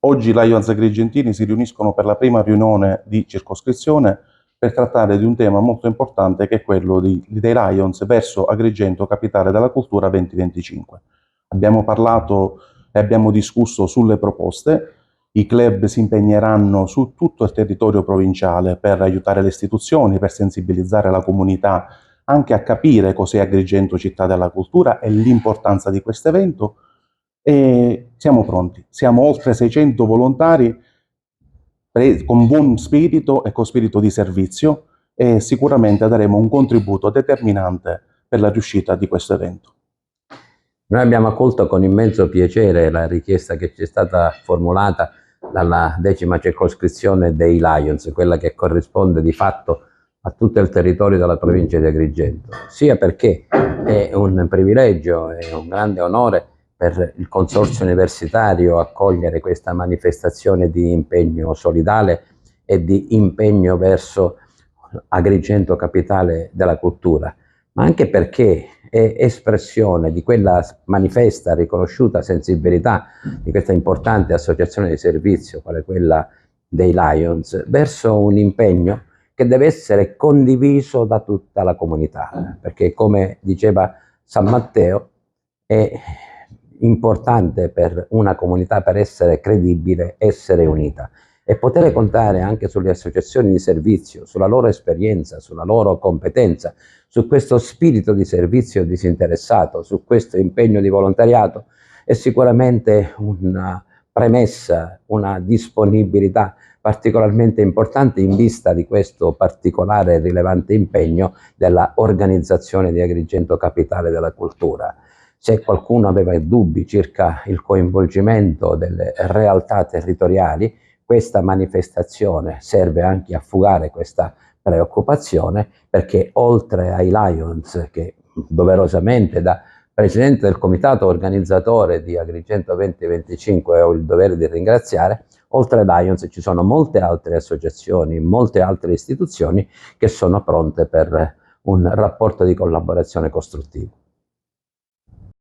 Oggi Lions Agrigentini si riuniscono per la prima riunione di circoscrizione per trattare di un tema molto importante che è quello dei Lions verso Agrigento, capitale della cultura 2025. Abbiamo parlato e abbiamo discusso sulle proposte. I club si impegneranno su tutto il territorio provinciale per aiutare le istituzioni, per sensibilizzare la comunità anche a capire cos'è Agrigento città della cultura e l'importanza di questo evento. E siamo pronti, siamo oltre 600 volontari con buon spirito e con spirito di servizio e sicuramente daremo un contributo determinante per la riuscita di questo evento. Noi abbiamo accolto con immenso piacere la richiesta che ci è stata formulata dalla 10ª circoscrizione dei Lions, quella che corrisponde di fatto a tutto il territorio della provincia di Agrigento, sia perché è un privilegio e un grande onore per il consorzio universitario accogliere questa manifestazione di impegno solidale e di impegno verso Agrigento, capitale della cultura, ma anche perché è espressione di quella manifesta, riconosciuta sensibilità di questa importante associazione di servizio, quale quella dei Lions, verso un impegno che deve essere condiviso da tutta la comunità, perché come diceva San Matteo è importante per una comunità, per essere credibile, essere unita e poter contare anche sulle associazioni di servizio, sulla loro esperienza, sulla loro competenza, su questo spirito di servizio disinteressato, su questo impegno di volontariato è sicuramente una premessa, una disponibilità particolarmente importante in vista di questo particolare e rilevante impegno della organizzazione di Agrigento Capitale della Cultura. Se qualcuno aveva dubbi circa il coinvolgimento delle realtà territoriali, questa manifestazione serve anche a fugare questa preoccupazione, perché oltre ai Lions, che doverosamente da presidente del comitato organizzatore di Agrigento 2025 ho il dovere di ringraziare, oltre ai Lions ci sono molte altre associazioni, molte altre istituzioni che sono pronte per un rapporto di collaborazione costruttivo.